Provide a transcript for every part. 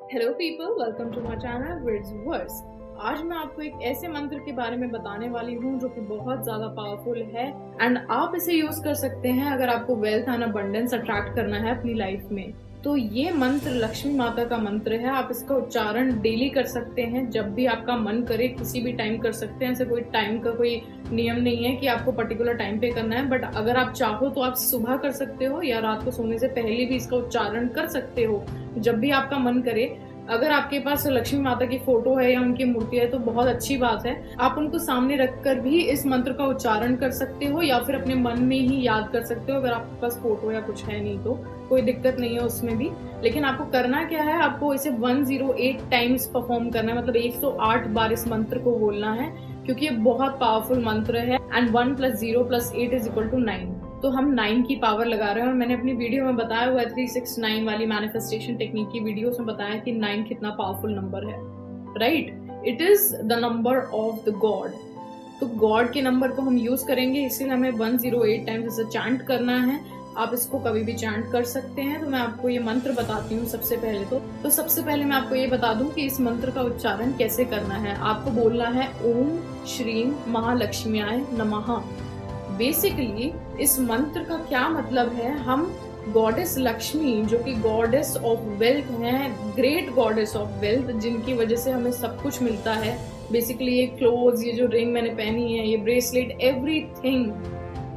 Hello people, welcome to my channel words verse. आज मैं आपको एक ऐसे मंत्र के बारे में बताने वाली हूँ जो कि बहुत ज्यादा पावरफुल है एंड आप इसे यूज कर सकते हैं अगर आपको वेल्थ एंड अबंडेंस अट्रैक्ट करना है अपनी लाइफ में। तो ये मंत्र लक्ष्मी माता का मंत्र है। आप इसका उच्चारण डेली कर सकते हैं, जब भी आपका मन करे किसी भी टाइम कर सकते हैं। ऐसे कोई टाइम का कोई नियम नहीं है कि आपको पर्टिकुलर टाइम पे करना है, बट अगर आप चाहो तो आप सुबह कर सकते हो या रात को सोने से पहले भी इसका उच्चारण कर सकते हो, जब भी आपका मन करे। अगर आपके पास लक्ष्मी माता की फोटो है या उनकी मूर्ति है तो बहुत अच्छी बात है। आप उनको सामने रखकर भी इस मंत्र का उच्चारण कर सकते हो या फिर अपने मन में ही याद कर सकते हो। अगर आपके पास फोटो या कुछ है नहीं तो कोई दिक्कत नहीं है उसमें भी। लेकिन आपको करना क्या है, आपको इसे 108 टाइम्स परफॉर्म करना है, मतलब 108 बार इस मंत्र को बोलना है, क्योंकि ये बहुत पावरफुल मंत्र है। एंड 1 + 0 + 8 = 9, तो हम 9 की पावर लगा रहे हैं। और मैंने अपनी वीडियो में बताया हुआ है 369 वाली मैनिफेस्टेशन टेक्निक की वीडियो में बताया कि 9 कितना पावरफुल नंबर है, right. It is the number of the God. तो गॉड के नंबर को हम यूज करेंगे, इसीलिए हमें 108 टाइम्स इसे चैंट करना है। आप इसको कभी भी चैंट कर सकते हैं। तो मैं आपको ये मंत्र बताती हूँ सबसे पहले। तो सबसे पहले मैं आपको ये बता दूं कि इस मंत्र का उच्चारण कैसे करना है। आपको बोलना है ओम श्रीम महालक्ष्म्याय नमः। बेसिकली इस मंत्र का क्या मतलब है, हम गॉडेस लक्ष्मी जो कि गॉडेस ऑफ वेल्थ हैं, ग्रेट गॉडेस ऑफ वेल्थ, जिनकी वजह से हमें सब कुछ मिलता है। बेसिकली ये क्लोथ्स, ये जो रिंग मैंने पहनी है, ये bracelet,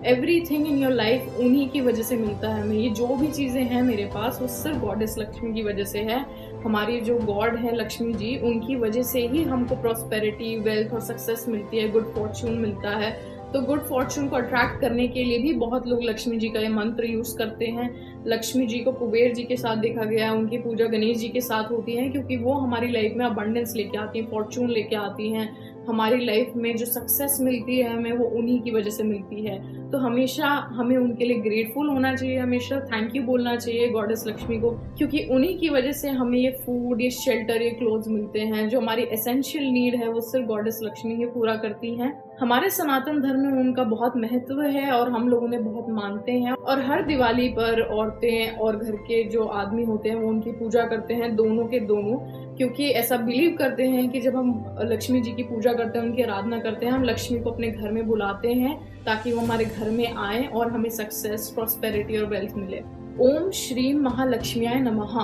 everything in your life उन्हीं की वजह से मिलता है हमें। ये जो भी चीजें हैं मेरे पास वो सिर्फ गॉडेस लक्ष्मी की वजह से है। हमारी जो गॉड है लक्ष्मी जी, उनकी वजह से ही हमको प्रॉस्पेरिटी, वेल्थ और सक्सेस मिलती है, गुड फॉर्च्यून मिलता है। तो गुड फॉर्च्यून को अट्रैक्ट करने के लिए भी बहुत लोग लक्ष्मी जी का ये मंत्र यूज करते हैं। लक्ष्मी जी को कुबेर जी के साथ देखा गया है, उनकी पूजा गणेश जी के साथ होती है, क्योंकि वो हमारी लाइफ में अबंडेंस लेके आती हैं, फॉर्च्यून लेके आती हैं। हमारी लाइफ में जो सक्सेस मिलती है हमें, वो उन्हीं की वजह से मिलती है। तो हमेशा हमें उनके लिए ग्रेटफुल होना चाहिए, हमेशा थैंक यू बोलना चाहिए गॉडेस लक्ष्मी को, क्योंकि उन्हीं की वजह से हमें ये फूड, ये शेल्टर, ये क्लोथ्स मिलते हैं। जो हमारी एसेंशियल नीड है वो सिर्फ गॉडेस लक्ष्मी ही पूरा करती हैं। हमारे सनातन धर्म में उनका बहुत महत्व है और हम लोग उन्हें बहुत मानते हैं। और हर दिवाली पर औरतें और घर के जो आदमी होते हैं वो उनकी पूजा करते हैं, दोनों के दोनों, क्योंकि ऐसा बिलीव करते हैं कि जब हम लक्ष्मी जी की पूजा करते हैं, उनकी आराधना करते हैं, हम लक्ष्मी को अपने घर में बुलाते हैं ताकि वो हमारे घर में आए और हमें सक्सेस, प्रॉस्पेरिटी और वेल्थ मिले। ओम श्रीम महालक्ष्म्याय नमः,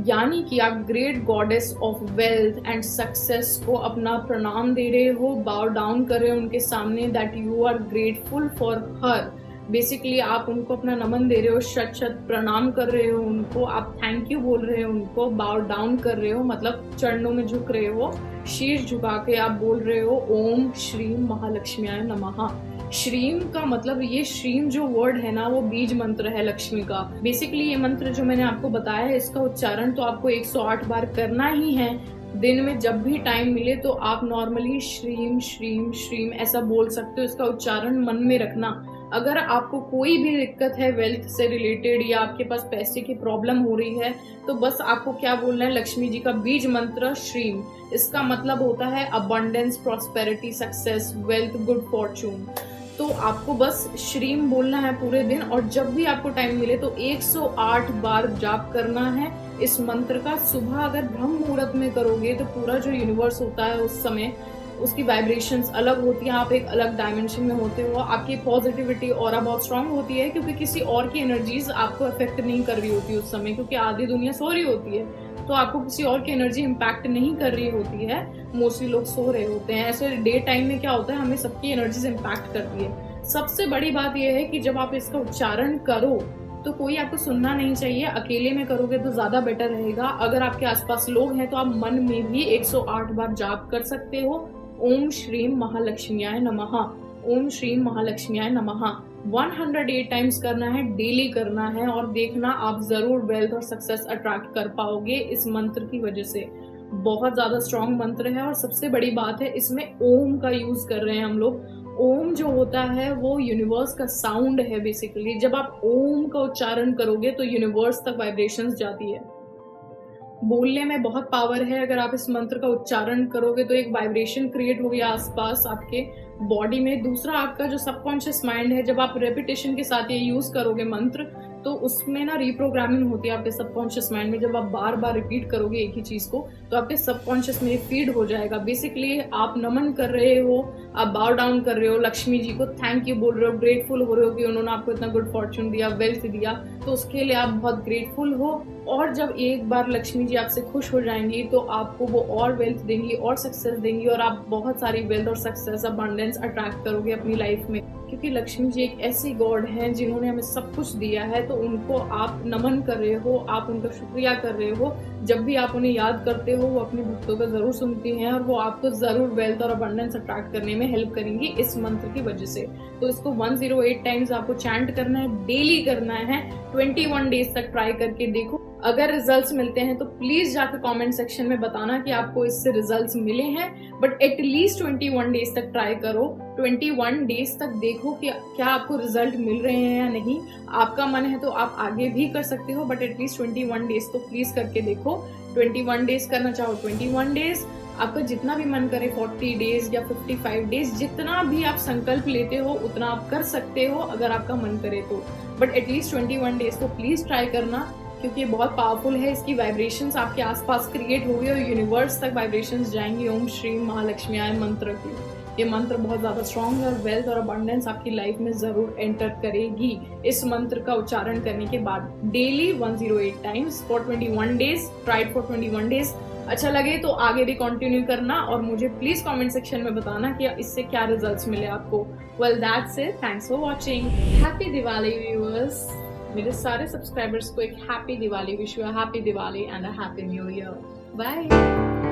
यानी कि आप great goddess of wealth and success को अपना प्रणाम दे रहे हो, बाउ डाउन कर रहे हो उनके सामने, that you are grateful for her. Basically आप उनको अपना नमन दे रहे हो, शत शत प्रणाम कर रहे हो उनको, आप थैंक यू बोल रहे हो उनको, बाउ डाउन कर रहे हो, मतलब चरणों में झुक रहे हो, शीश झुका के आप बोल रहे हो ओम श्रीम महालक्ष्म्याय नमः। श्रीम का मतलब, ये श्रीम जो वर्ड है ना, वो बीज मंत्र है लक्ष्मी का। बेसिकली ये मंत्र जो मैंने आपको बताया है, इसका उच्चारण तो आपको 108 बार करना ही है। दिन में जब भी टाइम मिले तो आप नॉर्मली श्रीम श्रीम श्रीम ऐसा बोल सकते हो। इसका उच्चारण मन में रखना। अगर आपको कोई भी दिक्कत है वेल्थ से रिलेटेड या आपके पास पैसे की प्रॉब्लम हो रही है, तो बस आपको क्या बोलना है, लक्ष्मी जी का बीज मंत्र श्रीम। इसका मतलब होता है abundance, prosperity, success, wealth, good Fortune. तो आपको बस श्रीम बोलना है पूरे दिन, और जब भी आपको टाइम मिले तो 108 बार जाप करना है इस मंत्र का। सुबह अगर ब्रह्म मुहूर्त में करोगे तो पूरा जो यूनिवर्स होता है उस समय उसकी वाइब्रेशंस अलग होती हैं, आप एक अलग डायमेंशन में होते हो, आपकी पॉजिटिविटी और बहुत स्ट्रांग होती है, क्योंकि किसी और की एनर्जीज आपको अफेक्ट नहीं कर रही होती उस समय, क्योंकि आधी दुनिया सो रही होती है, तो आपको किसी और की एनर्जी इम्पैक्ट नहीं कर रही होती है। मोस्टली लोग सो रहे होते हैं। ऐसे डे टाइम में क्या होता है, हमें सबकी एनर्जीज इम्पैक्ट करती है। सबसे बड़ी बात यह है कि जब आप इसका उच्चारण करो तो कोई आपको सुनना नहीं चाहिए। अकेले में करोगे तो ज्यादा बेटर रहेगा। अगर आपके आसपास लोग हैं तो आप मन में भी 108 बार जाप कर सकते हो। ओम श्रीम महालक्ष्म्याय नमः, ओम श्रीम महालक्ष्म्याय नमः 108 टाइम्स करना है, डेली करना है, और देखना आप जरूर वेल्थ और सक्सेस अट्रैक्ट कर पाओगे इस मंत्र की वजह से। बहुत ज्यादा स्ट्रॉन्ग मंत्र है। और सबसे बड़ी बात है, इसमें ओम का यूज कर रहे हैं हम लोग। ओम जो होता है वो यूनिवर्स का साउंड है। बेसिकली जब आप ओम का उच्चारण करोगे तो यूनिवर्स तक वाइब्रेशंस जाती है। बोलने में बहुत पावर है। अगर आप इस मंत्र का उच्चारण करोगे तो एक वाइब्रेशन क्रिएट होगी आसपास आपके बॉडी में। दूसरा, आपका जो सबकॉन्शियस माइंड है, जब आप रेपिटेशन के साथ ये यूज करोगे मंत्र, तो उसमें ना रिप्रोग्रामिंग होती है आपके सबकॉन्शियस माइंड में। जब आप बार बार रिपीट करोगे एक ही चीज को तो आपके सबकॉन्शियस में फीड हो जाएगा। बेसिकली आप नमन कर रहे हो, आप बाव डाउन कर रहे हो, लक्ष्मी जी को थैंक यू बोल रहे हो, ग्रेटफुल हो रहे हो कि उन्होंने आपको इतना गुड फॉर्चून दिया, वेल्थ दिया, तो उसके लिए आप बहुत ग्रेटफुल हो। और जब एक बार लक्ष्मी जी आपसे खुश हो जाएंगी तो आपको वो और वेल्थ देंगी और सक्सेस देंगी, और आप बहुत सारी वेल्थ और सक्सेस अबंडेंस अट्रैक्ट करोगे अपनी लाइफ में। क्योंकि लक्ष्मी जी एक ऐसी गॉड हैं जिन्होंने हमें सब कुछ दिया है, तो उनको आप नमन कर रहे हो, आप उनका शुक्रिया कर रहे हो। जब भी आप उन्हें याद करते हो वो अपने भक्तों का जरूर सुनती हैं और वो आपको जरूर वेल्थ और अबंडेंस अट्रैक्ट करने में हेल्प करेंगी इस मंत्र की वजह से। तो इसको 108 टाइम्स आपको चैंट करना है, डेली करना है, 21 डेज तक ट्राई करके देखो। अगर रिजल्ट्स मिलते हैं तो प्लीज जाकर कमेंट सेक्शन में बताना कि आपको इससे रिजल्ट्स मिले हैं। बट एटलीस्ट 21 डेज तक ट्राई करो, 21 डेज तक देखो कि क्या आपको रिजल्ट मिल रहे हैं या नहीं। आपका मन है तो आप आगे भी कर सकते हो, बट एटलीस्ट 21 डेज तो प्लीज करके देखो। 21 डेज करना चाहो 21 डेज, आपका जितना भी मन करे 40 डेज या 55 डेज, जितना भी आप संकल्प लेते हो उतना आप कर सकते हो अगर आपका मन करे तो। बट एटलीस्ट 21 डेज तो प्लीज ट्राई करना, क्योंकि ये बहुत पावरफुल है। इसकी वाइब्रेशंस आपके आसपास क्रिएट होगी और यूनिवर्स तक वाइब्रेशंस जाएंगी ओम श्री महालक्ष्मी आय मंत्र की। ये मंत्र बहुत ज्यादा स्ट्रॉन्ग है और वेल्थ और अबंडेंस आपकी लाइफ में जरूर एंटर करेगी इस मंत्र का उच्चारण करने के बाद। Daily 108 times for 21 days, tried for 21 days. अच्छा लगे तो आगे भी कंटिन्यू करना और मुझे प्लीज कमेंट सेक्शन में बताना कि इससे क्या रिजल्ट्स मिले आपको। Well that's it, thanks for watching. Happy Diwali viewers. मेरे सारे सब्सक्राइबर्स को एक happy Diwali wish you, happy Diwali and a happy new year. Bye.